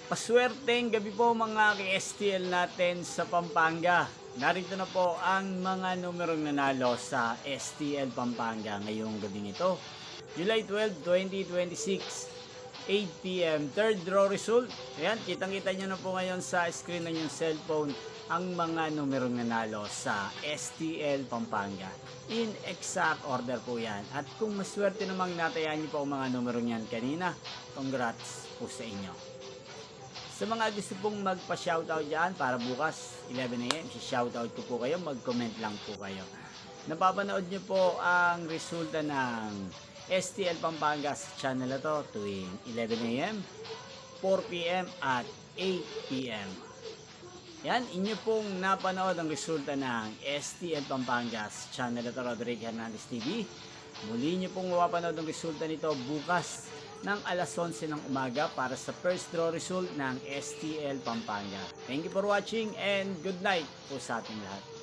Paswerteng gabi po mga ka-STL natin sa Pampanga. Narito na po ang mga numerong nanalo sa STL Pampanga ngayong gabi nito. July 12, 2026, 8 p.m. Third draw result. Ayan, kitang-kita nyo na po ngayon sa screen ng yung cellphone ang mga numerong nanalo sa STL Pampanga. In exact order po yan. At kung maswerte namang natayaan nyo po ang mga numerong yan kanina, congrats po sa inyo. Sa mga gusto pong magpa-shoutout dyan para bukas 11 a.m. si-shoutout ko po kayo, mag-comment lang po kayo. Napapanood nyo po ang resulta ng STL Pampanga sa channel na to tuwing 11 a.m., 4 p.m. at 8 p.m. Yan, inyo pong napanood ang resulta ng STL Pampanga sa channel na to, Rodrigo Hernandez TV. Muli nyo pong mapapanood ang resulta nito bukas ng alas 11 ng umaga para sa first draw result ng STL Pampanga. Thank you for watching and good night po sa ating lahat.